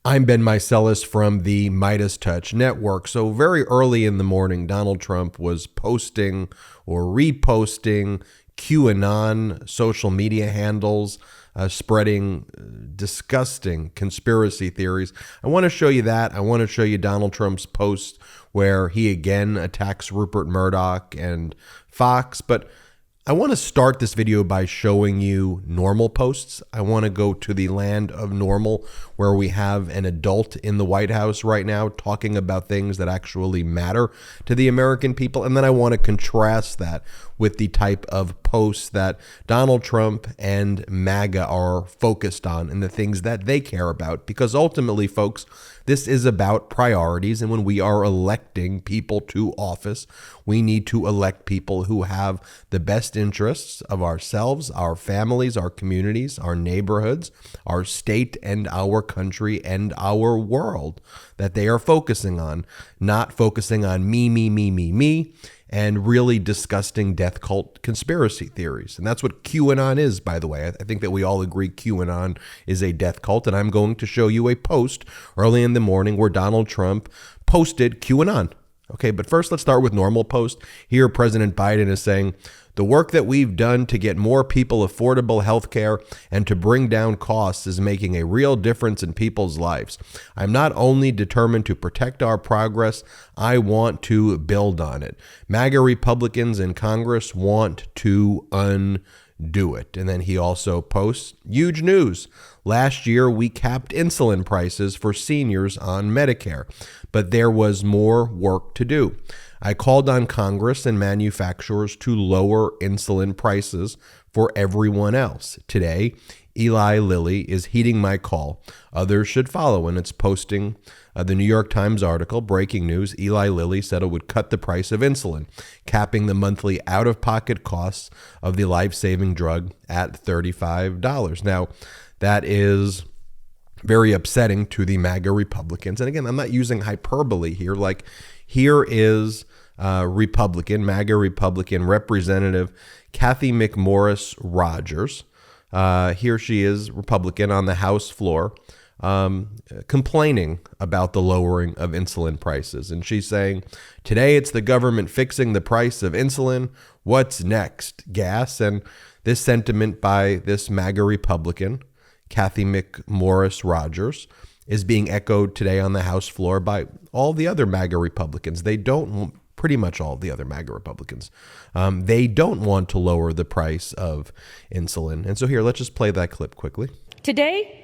I'm Ben Meiselas from the MeidasTouch network. So very early in the morning, Donald Trump was posting or reposting QAnon social media handles, spreading disgusting conspiracy theories. I want to show you that. I want to show you Donald Trump's post where he again attacks Rupert Murdoch and Fox. But I want to start this video by showing you normal posts. I want to go to the land of normal where we have an adult in the White House right now talking about things that actually matter to the American people. And then I want to contrast that with the type of posts that Donald Trump and MAGA are focused on and the things that they care about. Because ultimately, folks, this is about priorities. And when we are electing people to office, we need to elect people who have the best interests of ourselves, our families, our communities, our neighborhoods, our state and our country and our world that they are focusing on, not focusing on me, and really disgusting death cult conspiracy theories. And that's what QAnon is, by the way. I think that we all agree QAnon is a death cult. And I'm going to show you a post early in the morning where Donald Trump posted QAnon. Okay, but first let's start with normal post. Here, President Biden is saying, the work that we've done to get more people affordable health care and to bring down costs is making a real difference in people's lives. I'm not only determined to protect our progress, I want to build on it. MAGA Republicans in Congress want to undo it. And then he also posts, huge news. Last year, we capped insulin prices for seniors on Medicare, but there was more work to do. I called on Congress and manufacturers to lower insulin prices for everyone else. Today, Eli Lilly is heeding my call. Others should follow, and it's posting the New York Times article, breaking news. Eli Lilly said it would cut the price of insulin, capping the monthly out-of-pocket costs of the life-saving drug at $35. Now, that is very upsetting to the MAGA Republicans. And again, I'm not using hyperbole here. Like, here is MAGA Republican Representative Cathy McMorris Rodgers. Here she is, Republican, on the House floor, complaining about the lowering of insulin prices. And she's saying, today it's the government fixing the price of insulin. What's next? Gas. And this sentiment by this MAGA Republican, Cathy McMorris Rodgers, is being echoed today on the House floor by all the other MAGA Republicans. Pretty much all the other MAGA Republicans. They don't want to lower the price of insulin. And so here, let's just play that clip quickly. Today,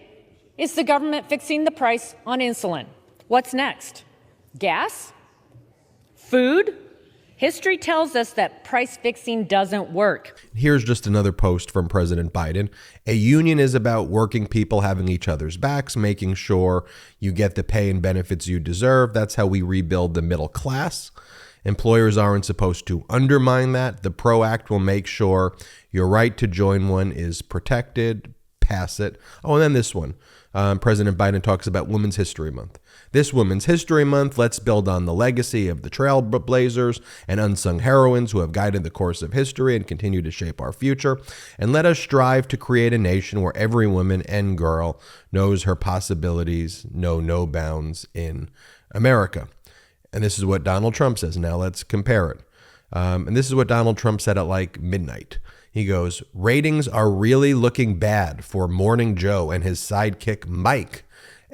it's the government fixing the price on insulin. What's next? Gas? Food? History tells us that price fixing doesn't work. Here's just another post from President Biden. A union is about working people having each other's backs, making sure you get the pay and benefits you deserve. That's how we rebuild the middle class. Employers aren't supposed to undermine that. The PRO Act will make sure your right to join one is protected. Pass it. Oh, and then this one. President Biden talks about Women's History Month. This Women's History Month, let's build on the legacy of the trailblazers and unsung heroines who have guided the course of history and continue to shape our future. And let us strive to create a nation where every woman and girl knows her possibilities, know no bounds in America. And this is what Donald Trump says. Now let's compare it. And this is what Donald Trump said at like midnight. He goes, ratings are really looking bad for Morning Joe and his sidekick Mike.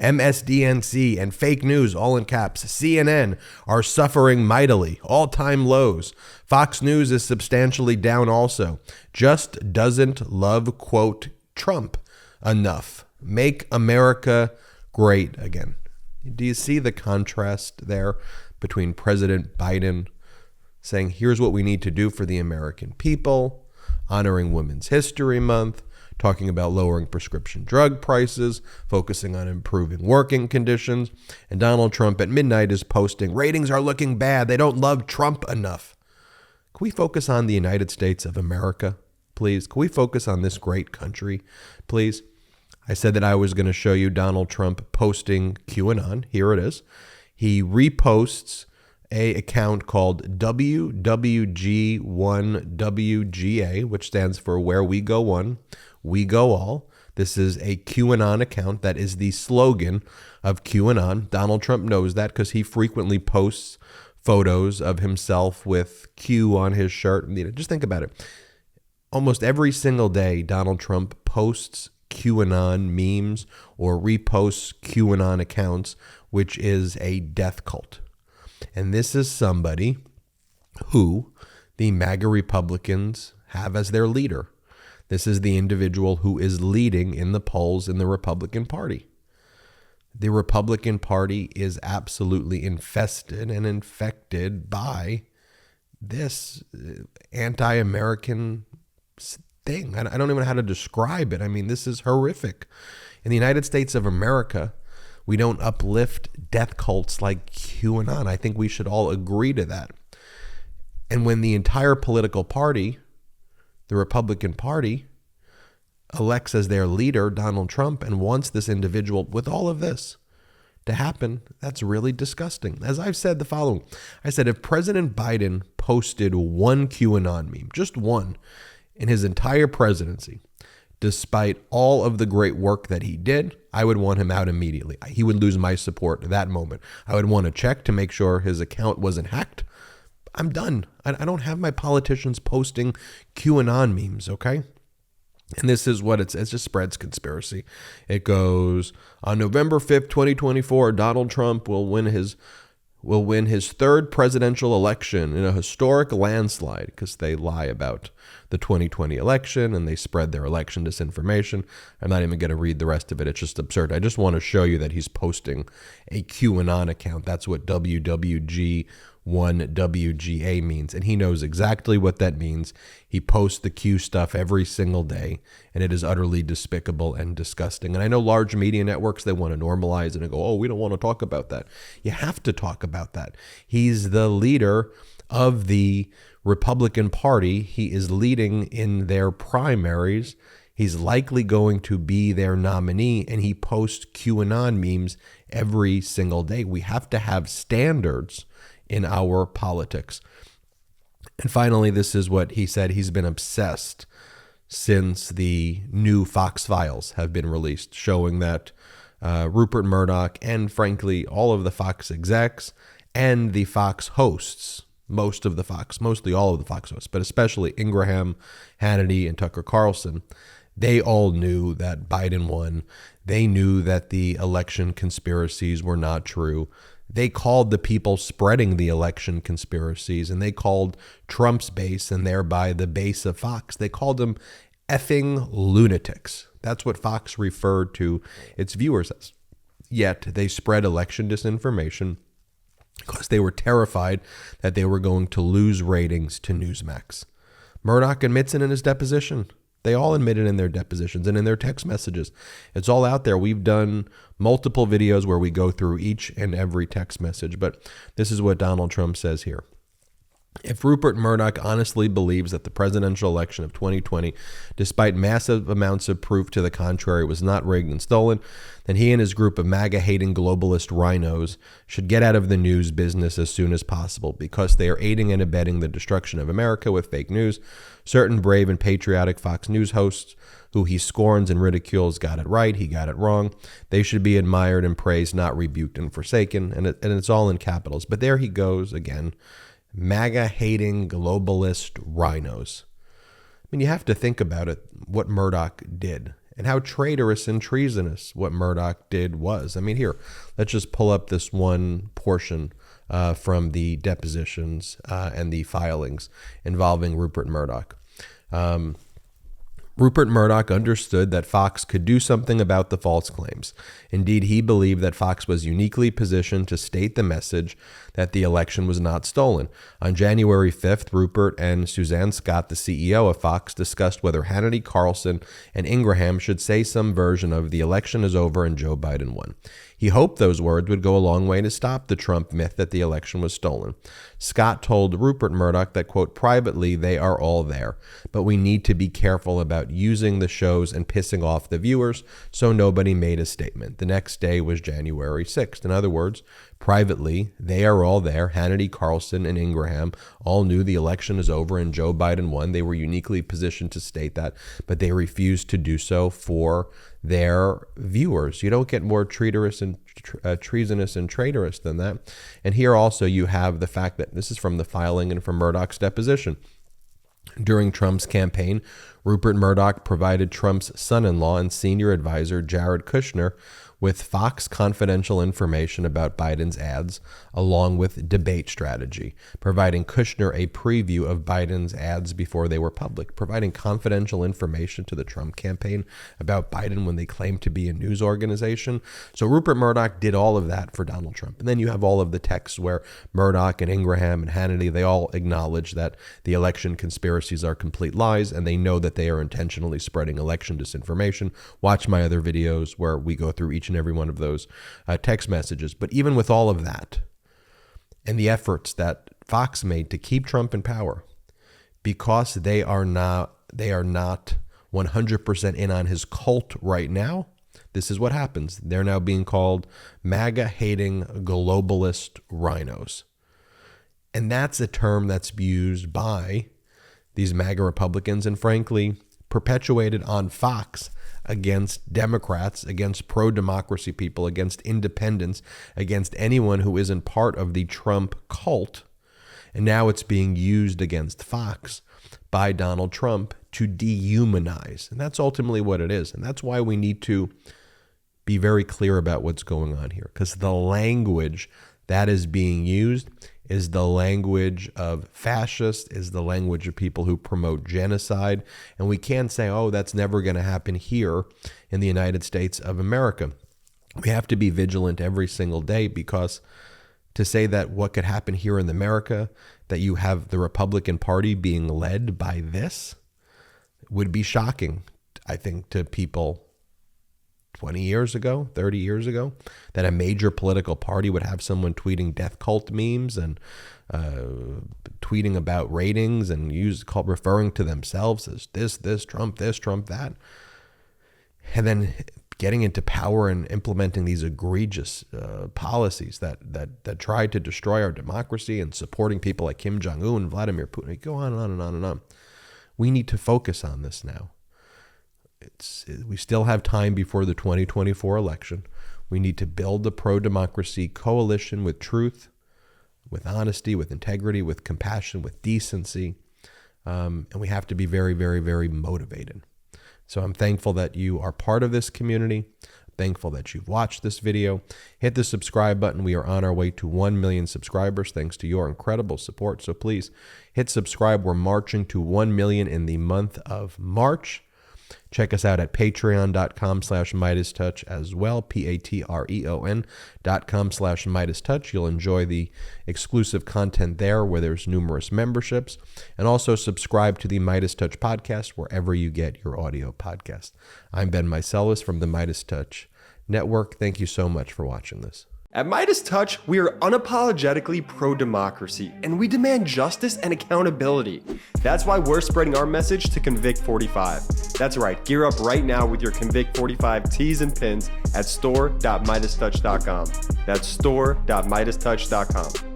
MSDNC and fake news, all in caps, CNN are suffering mightily, all-time lows. Fox News is substantially down also. Just doesn't love, quote, Trump enough. Make America great again. Do you see the contrast there between President Biden saying, here's what we need to do for the American people, honoring Women's History Month, talking about lowering prescription drug prices, focusing on improving working conditions, and Donald Trump at midnight is posting, ratings are looking bad, they don't love Trump enough. Can we focus on the United States of America, please? Can we focus on this great country, please? I said that I was going to show you Donald Trump posting QAnon. Here it is. He reposts a account called WWG1WGA, which stands for Where We Go One, We Go All. This is a QAnon account. That is the slogan of QAnon. Donald Trump knows that because he frequently posts photos of himself with Q on his shirt. Just think about it. Almost every single day, Donald Trump posts QAnon memes or reposts QAnon accounts, which is a death cult. And this is somebody who the MAGA Republicans have as their leader. This is the individual who is leading in the polls in the Republican Party. The Republican Party is absolutely infested and infected by this anti-American thing. I don't even know how to describe it. I mean, this is horrific. In the United States of America, we don't uplift death cults like QAnon. I think we should all agree to that. And when the entire political party, the Republican Party, elects as their leader Donald Trump and wants this individual with all of this to happen, that's really disgusting. As I've said the following, I said if President Biden posted one QAnon meme, just one, in his entire presidency, despite all of the great work that he did, I would want him out immediately. He would lose my support at that moment. I would want to check to make sure his account wasn't hacked. I'm done. I don't have my politicians posting QAnon memes, okay? And this is what it just spreads conspiracy. It goes, on November 5th, 2024, Donald Trump will win his third presidential election in a historic landslide, because they lie about the 2020 election and they spread their election disinformation. I'm not even going to read the rest of it. It's just absurd. I just want to show you that he's posting a QAnon account. That's what WWG1WGA means. And he knows exactly what that means. He posts the Q stuff every single day, and it is utterly despicable and disgusting. And I know large media networks, they want to normalize it and go, oh, we don't want to talk about that. You have to talk about that. He's the leader of the Republican Party. He is leading in their primaries. He's likely going to be their nominee, and he posts QAnon memes every single day. We have to have standards in our politics. And finally, this is what he said. He's been obsessed since the new Fox files have been released, showing that Rupert Murdoch and, frankly, all of the Fox execs and the Fox hosts, mostly all of the Fox hosts, but especially Ingraham, Hannity, and Tucker Carlson, they all knew that Biden won. They knew that the election conspiracies were not true. They called the people spreading the election conspiracies, and they called Trump's base, and thereby the base of Fox, they called them effing lunatics. That's what Fox referred to its viewers as. Yet they spread election disinformation because they were terrified that they were going to lose ratings to Newsmax. Murdoch admits it in his deposition. They all admit it in their depositions and in their text messages. It's all out there. We've done multiple videos where we go through each and every text message, but this is what Donald Trump says here. If Rupert Murdoch honestly believes that the presidential election of 2020, despite massive amounts of proof to the contrary, was not rigged and stolen, then he and his group of MAGA-hating globalist rhinos should get out of the news business as soon as possible, because they are aiding and abetting the destruction of America with fake news. Certain brave and patriotic Fox News hosts who he scorns and ridicules got it right, he got it wrong. They should be admired and praised, not rebuked and forsaken. And it's all in capitals. But there he goes again. MAGA-hating globalist rhinos. I mean, you have to think about it, what Murdoch did and how traitorous and treasonous what Murdoch did was. I mean, here, let's just pull up this one portion from the depositions and the filings involving Rupert Murdoch. Rupert Murdoch understood that Fox could do something about the false claims. Indeed, he believed that Fox was uniquely positioned to state the message that the election was not stolen. On January 5th, Rupert and Suzanne Scott, the CEO of Fox, discussed whether Hannity, Carlson, and Ingraham should say some version of the election is over and Joe Biden won. He hoped those words would go a long way to stop the Trump myth that the election was stolen. Scott told Rupert Murdoch that, quote, privately, they are all there, but we need to be careful about about using the shows and pissing off the viewers, so nobody made a statement. The next day was January 6th. In other words, privately, they are all there. Hannity, Carlson, and Ingraham all knew the election is over and Joe Biden won. They were uniquely positioned to state that, but they refused to do so for their viewers. You don't get more treacherous and treasonous and traitorous than that. And here also you have the fact that this is from the filing and from Murdoch's deposition. During Trump's campaign, Rupert Murdoch provided Trump's son-in-law and senior advisor, Jared Kushner, with Fox confidential information about Biden's ads, along with debate strategy, providing Kushner a preview of Biden's ads before they were public, providing confidential information to the Trump campaign about Biden when they claimed to be a news organization. So Rupert Murdoch did all of that for Donald Trump. And then you have all of the texts where Murdoch and Ingraham and Hannity, they all acknowledge that the election conspiracies are complete lies, and they know that they are intentionally spreading election disinformation. Watch my other videos where we go through each and every one of those text messages. But even with all of that and the efforts that Fox made to keep Trump in power, because they are not 100% in on his cult right now, this is what happens. They're now being called MAGA-hating globalist rhinos. And that's a term that's used by these MAGA Republicans and, frankly, perpetuated on Fox against Democrats, against pro-democracy people, against independents, against anyone who isn't part of the Trump cult. And now it's being used against Fox by Donald Trump to dehumanize. And that's ultimately what it is. And that's why we need to be very clear about what's going on here, because the language that is being used is the language of fascists, is the language of people who promote genocide. And we can't say, oh, that's never going to happen here in the United States of America. We have to be vigilant every single day, because to say that what could happen here in America, that you have the Republican Party being led by this, would be shocking, I think, to people 20 years ago, 30 years ago, that a major political party would have someone tweeting death cult memes and tweeting about ratings and referring to themselves as this, Trump, that. And then getting into power and implementing these egregious policies that try to destroy our democracy and supporting people like Kim Jong-un and Vladimir Putin. We go on and on and on and on. We need to focus on this now. We still have time before the 2024 election. We need to build a pro-democracy coalition with truth, with honesty, with integrity, with compassion, with decency. And we have to be very, very, very motivated. So I'm thankful that you are part of this community. Thankful that you've watched this video. Hit the subscribe button. We are on our way to 1 million subscribers thanks to your incredible support. So please hit subscribe. We're marching to 1 million in the month of March. Check us out at patreon.com/MeidasTouch as well, patreon.com/MeidasTouch. You'll enjoy the exclusive content there where there's numerous memberships. And also subscribe to the MeidasTouch podcast wherever you get your audio podcast. I'm Ben Meiselas from the MeidasTouch Network. Thank you so much for watching this. At MeidasTouch, we are unapologetically pro-democracy, and we demand justice and accountability. That's why we're spreading our message to Convict 45. That's right, gear up right now with your Convict 45 tees and pins at store.MeidasTouch.com. That's store.MeidasTouch.com.